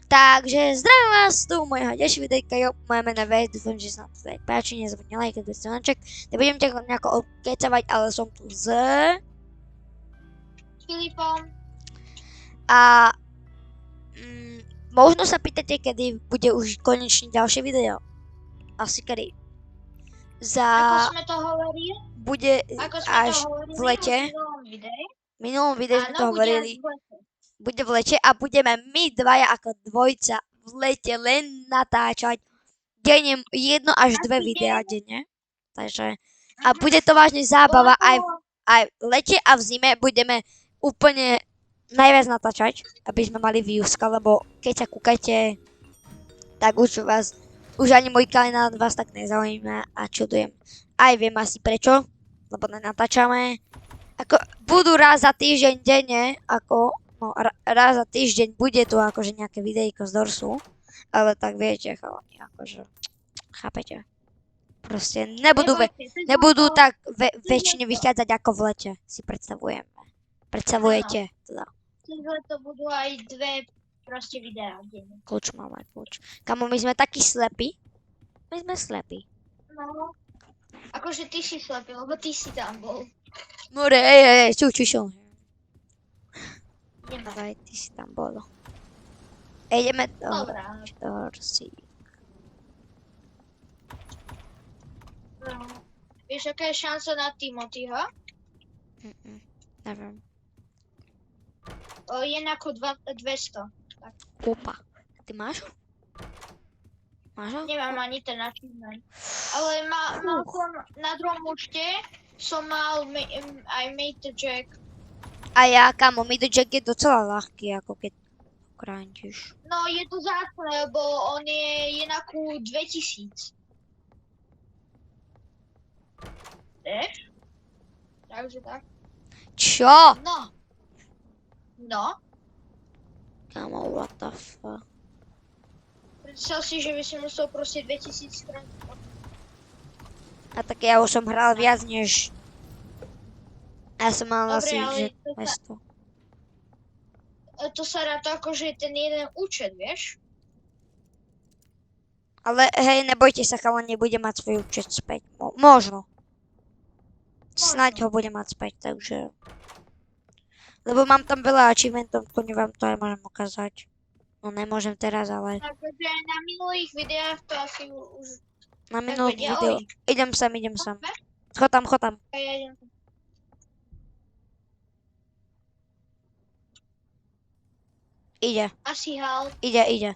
Takže zdravím vás tu u mojho ďalšieho videjka, jo, moje meno je Vej, dúfam, že sa vám to tak páči, nezabudni like, dať stránček, nebudem ťa nejako obkecavať, ale som tu s Filipom. a možno sa pýtate, kedy bude už konečne ďalšie video. Asi kedy. Ako sme to hovorili? Bude až v lete. V minulom videu sme to hovorili. Bude v lete a budeme my dvaja ako dvojca v lete len natáčať denne 1 až 2 videá denne. Takže a bude to vážne zábava aj v lete a v zime budeme úplne najviac natáčať, aby sme mali viewska, lebo keď sa kúkate, tak už ani môj kalendár vás tak nezaujíma a čudujem. Aj viem asi prečo, lebo nenatáčame. Ako budú raz za týždeň denne, raz za týždeň bude tu akože nejaké videjko z Dorsu, ale tak viete, chalani, akože, chápete? Proste nebudú tak väčšine vychádzať ako v lete, si predstavujeme. Predstavujete, teda. To budú aj 2 proste videá denne. Kľúč máme, kľúč. Kamo, my sme takí slepí. My sme slepí. No, akože ty si slepý, lebo ty si tam bol. More, čo. Dávaj, ty si tam bolo. Ideme do Dorsík. No. Vieš, aká je šanca na Timothyho? Neviem. Je ako 200. Tak. Opa. Ty máš ho? Máš ho? Nemám ani ten achievement. Ale mal som na druhom účte som mal aj Made the Jack. A ja, kamo, Made the Jack je docela ľahký, ako keď krántiš. No, je to základ, lebo on je jenakú 2000. Vieš? Takže tak. Čo? No. Kamo, what the fuck? Predstav si, že by si musel proste 2000 strán. A tak ja už som hral viac než... Ja som mal Dobre, asi, ale že 200. To sa ráta akože ten jeden účet, vieš? Ale hej, nebojte sa, chalán nebude mať svoj účet späť. Možno. Snaď ho bude mať späť, takže... Lebo mám tam veľa achievementov, kľudne vám to aj môžem ukázať. No nemôžem teraz, ale... Takže na minulých videách to asi už... Na minulých videách. Idem sem. Chod tam. Ja idem. Ide. Asi hal. Ide.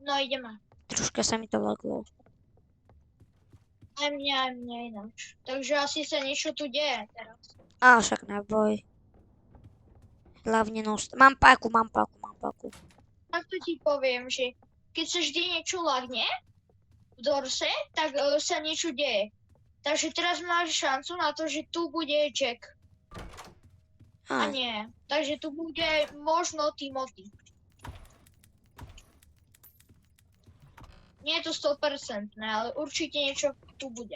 No ideme. Troška sa mi to laglo. Aj mňa ináč. Takže asi sa niečo tu deje teraz. Á, však neboj. Hlavne nos... Mám páku. Tak to ti poviem, že keď sa vždy niečo lagne v Dorse, tak sa niečo deje. Takže teraz máš šancu na to, že tu bude Jack. A nie. Takže tu bude možno Timothy. Nie je to 100%, ale určite niečo tu bude.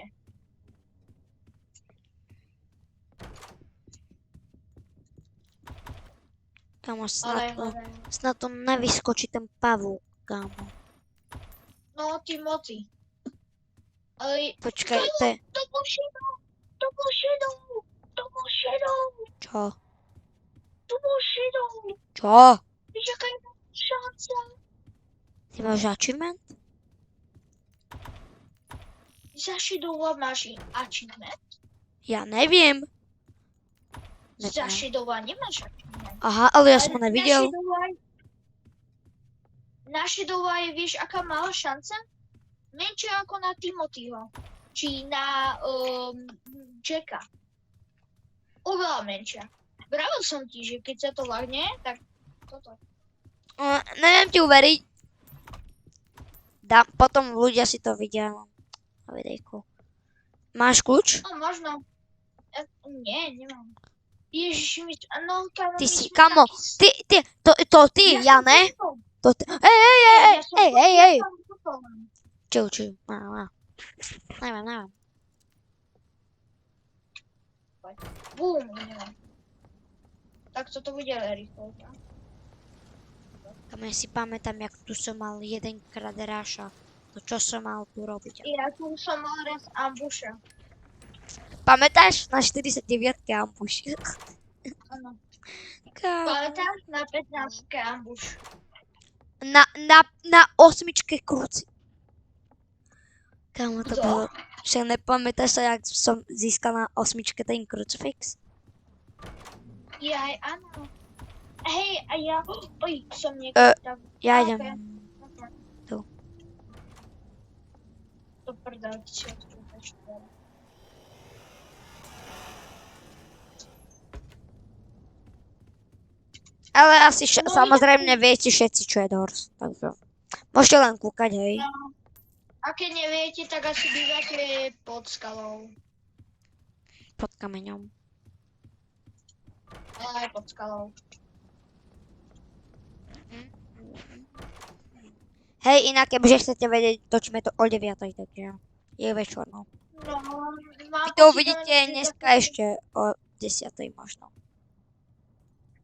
Kamo, snad to nevyskočí ten pavúk, kamo. No, Timothy. Ale... Počkaj, To bol Shadow. Čo? To bol Shadow. Čo? Víš, aká je šanca? Ty máš achievement? Za Shadow máš achievement? Ja neviem. Za Shadow nemáš achievement. Aha, ale ja som ho nevidel. Na Shadow je, vieš, aká malá šanca? Menšia ako na Timothyho. Či na Jacka. Oveľa menšia. Vravil som ti, že keď sa to lagne, tak toto. Neviem ti uveriť. Potom ľudia si to vidia na videjku. Máš kľúč? No, možno. Nie, nemám. Ježiši, no, kamo, ty si, kamo, ty, ja ne? Hej. Čo, neviem. Bum, Tak toto bude rýchlo. Kamo, ja si pamätám, jak tu som mal jedenkrát ráša. To čo som mal tu robiť. Ja tu som mal raz ambuša. Pamätáš? Na 49 ambuš. Áno. Kámo. Pamätáš? Na 15 ambuš. Na 8 kruci. Kámo, to Kto? bolo... Však nepamätáš sa, jak som získal na 8 ten krucifix? Jaj, áno. Hej, a ja... Oj, som niekde tak... Ja Ok. idem. Tu. To prdel, čo tu ešte. Ale asi No, samozrejme viete všetci, čo je Doors. Takže môžete len kúkať, hej. No. A keď neviete, tak asi bývate pod skalou. Pod kameňom. Ale aj pod skalou. Hej, inak kebyže chcete vedieť, točíme to o 9, takže je večer, no. No, Vy to uvidíte dneska ešte o 10 možno.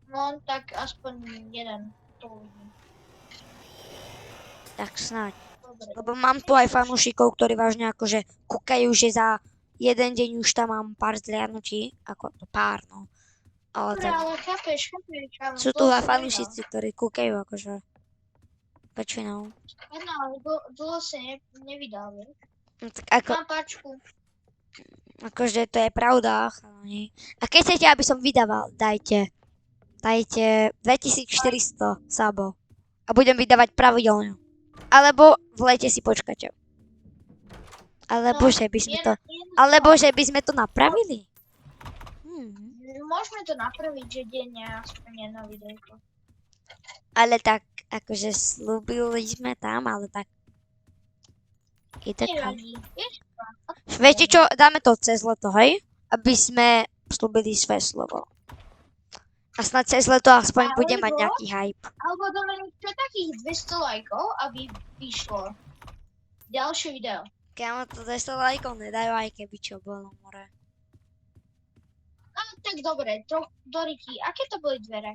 No, tak aspoň jeden to uvidím. Tak snáď. Dobre. Lebo mám tu aj fanúšikov, ktorí vážne akože kúkajú, že za jeden deň už tam mám pár zliadnutí, ako to pár, no. Ale Dobre, tak ale chápeš, áno, sú tu aj fanúšici, ktorí kúkajú akože väčšinou. áno, ale dlho sa nevydal, vieš? No, tak ako, Mám páčku. akože to je pravda, chalani. A keď chcete, aby som vydával, dajte 2400 sabo. A budem vydávať pravidelne. Alebo v lete si počkate. Alebo No, že by sme to... Alebo že by sme to napravili. Môžeme to napraviť, že denne aspoň jedno videjko. Ale tak, akože slúbili sme tam, ale tak... Ide kam. Nevadí, vieš? Viete čo, dáme to cez leto, hej? Aby sme slúbili svoje slovo. A snad cez leto aspoň bude mať Alebo- nejaký hype. Alebo Dominik, čo takých 200 lajkov, aby vyšlo ďalšie video. Kámo, to 200 lajkov nedajú, aj keby čo bolo more. No tak dobre, Doriki, aké to boli dvere?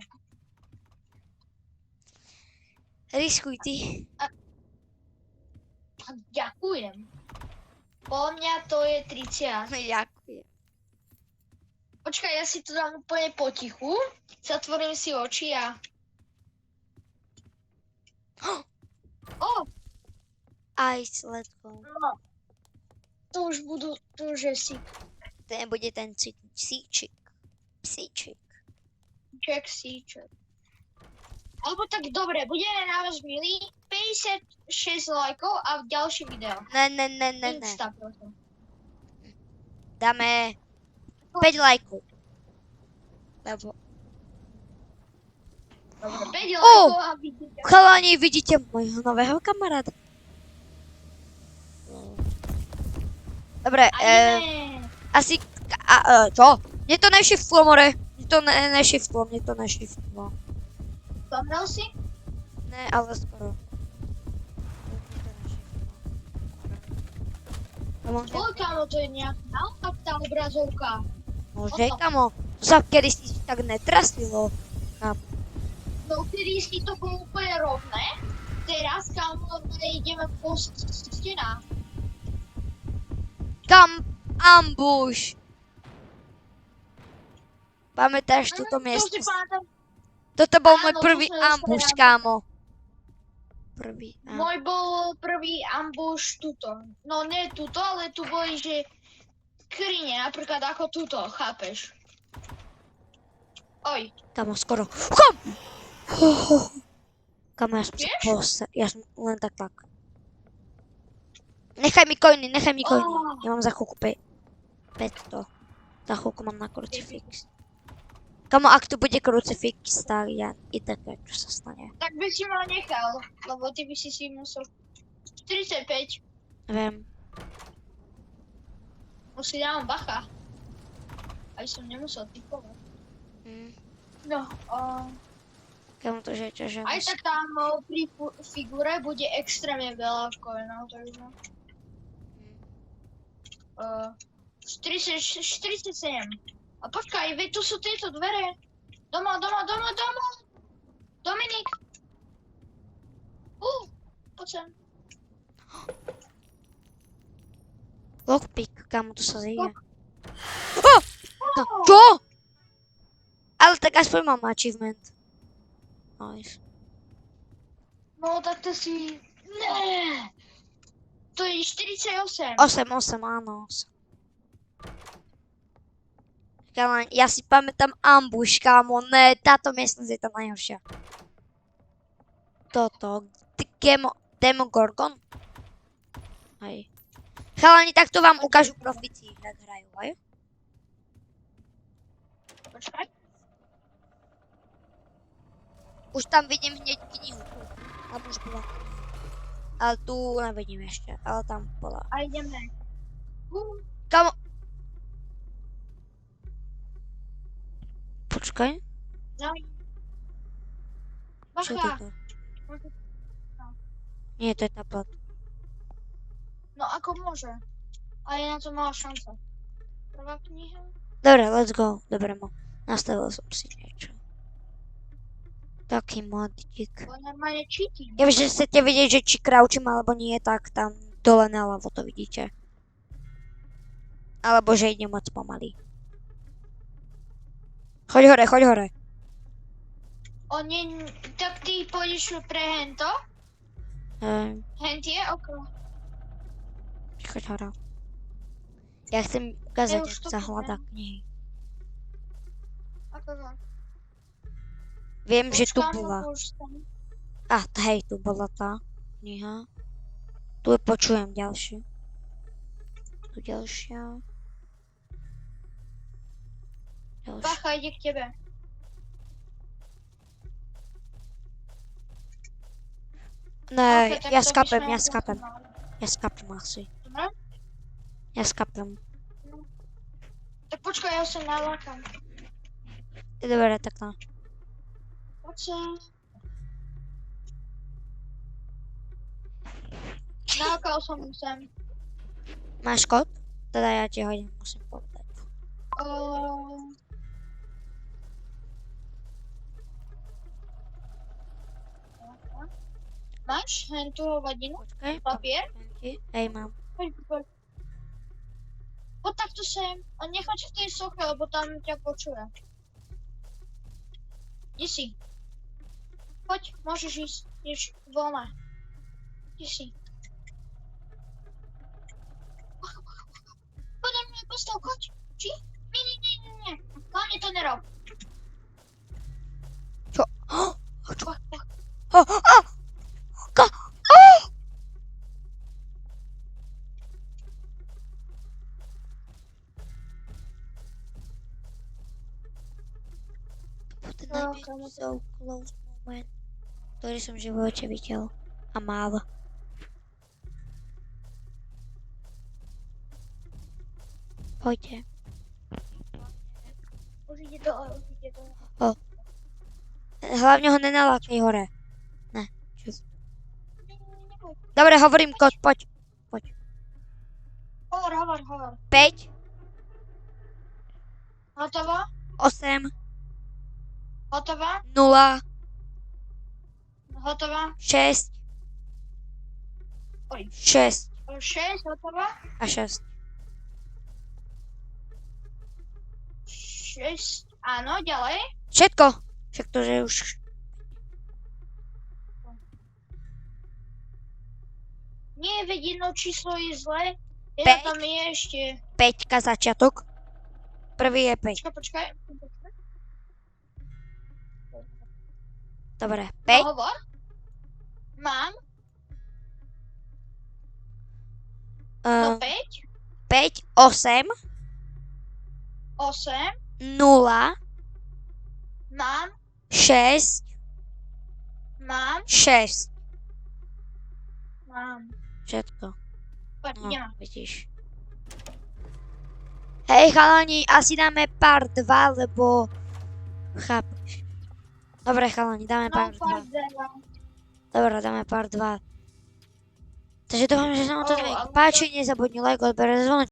Riskuj ty. A ďakujem. Podľa mňa to je 30. Ďakujem. Počkaj, ja si to dám úplne potichu. Zatvorím si oči a... O, Ice, let's go. no. To už je sík. Ten bude ten síčik. Psíčik. Check síček. Alebo tak dobre, budeme na vás milí. 56 lajkov a ďalšie video. Ne. Insta, prosím. Dáme 5 lajkov. Lebo... Dobre, 5 lajkov a vidíte. Chalani, vidíte môjho nového kamaráda. Dobre, A ideme. asi... čo? Mne to nešiftlo, more. Mne to nešiftlo. Zomrel si? Ne, ale skoro. Oj, kámo, to je nejaká naopak tá obrazovka. Môže, kamo. To sa kedy si tak netrasilo. No, kedy si to bolo úplne rovné. Teraz, kámo, ideme po stenách. Kam ambush. Pamätáš túto To si miesto? pamätám. Toto bol Áno, môj prvý to sa ambush, dostávam. kámo. Prvý ambush. Môj bol prvý ambush tuto. No, nie tuto, ale tu boli, že skrine, napríklad ako tuto, chápeš? Oj, Kamo, skoro. Kom! Kamo, ja som sa Vieš? ja som len tak. Nechaj mi coiny. Oh. Ja mám za chvíľku 500. Za chvíľku mám na krucifix. Kamo, ak tu bude krucifix, tak ja i také, čo sa stane. tak by si ma nechal, lebo ty by si musel 45. Viem. Musí dám bacha. Aj som nemusel typovať. No, Kamo, to že čo, že... aj tak tam pri figure bude extrémne veľa coinov, takže... 47. A počkaj, veď tu sú tieto dvere. Doma. Dominik. Poď sem. Lockpick, kamo to sa zje. Lock. No, čo? Ale tak aspoň mám achievement. Nice. No, tak to si... Ne. To je 48. 8, áno. 8. Ja si pamätám ambush, kámo, ne, táto miestnosť je tá najhoršia. Toto, Demogorgon. Hej. Chalani, takto vám ukážu profici, jak hrajú, hej? Počkaj. Už tam vidím hneď knihu. Tam už bola. Ale tu nevidím ešte, ale tam bola. A ideme. Kamo... Počkaj. No. Čo Bacha. toto? Nie, to je tablet. No ako môže? A je na to malá šanca. Prvá kniha? Dobre, let's go. Dobre, nastavil som si niečo. Taký modík. To je normálne cheating. Ja viem, že chcete vidieť, že či crouchím alebo nie, tak tam dole naľavo to vidíte. Alebo že ide moc pomaly. Choď hore. O nie, tak ty pôjdeš pre hento? Hent je okolo. Choď hore. Ja chcem ukázať, už ako to sa poviem. hľadá knihy. Ako to? Viem, že tu Počkám, bola. už tam. Hej, tu bola tá kniha. Tu počujem ďalšiu. Tu ďalšia. Ďalšia. Bacha, ide k tebe. Ne, Ok, tak ja to by skapem, sme ja asi skapem. mali. Ja skapem asi. Dobre? Ja skapem. Tak počkaj, ja sa nalákam. Dobre, takto. Poď sa. Nalákal som sem. Máš kód? Teda ja ti ho musím povedať. Máš hentu hovadinu? Počkaj. Papier? Hej, mám. Poď. Poď takto sem. A nechoď v tej soche, lebo tam ťa počuje. Kde si? Poď, môžeš ísť. Ješ voľná. Kde si? Poď na mňa postav, choď. Či? Nie. Hlavne to nerob. Čo? Čo? To najmä so close moment, ktorý som v živote videl a mal. Poďte. Už ide to. Hlavne ho nenalákaj hore. Ne. Dobre, hovorím kód, poď. Hovor. 5, Hotovo? 8, Hotová? 0, Hotová? 6, Oj. 6 6, hotová? a 6. 6, áno, ďalej. Všetko. Však to, že už... Nie, veď jedno číslo je zlé. Jedno Päť. tam je ešte. 5 začiatok. Prvý je 5. Počkaj. Dobre, No, 5, hovor. Mám. No 5, 5, 8, 8, 0, mám, 6, mám, 6. mám. Všetko. Poď, No, ideme. vidíš. Hej chalani, asi dáme part 2, lebo... Chápeš. Dobre chalani, dáme No, part 2. pardon. Dobre, dáme part 2. Takže dúfam, že sa vám to ale- páči, nezabudni like, odber, zvonček.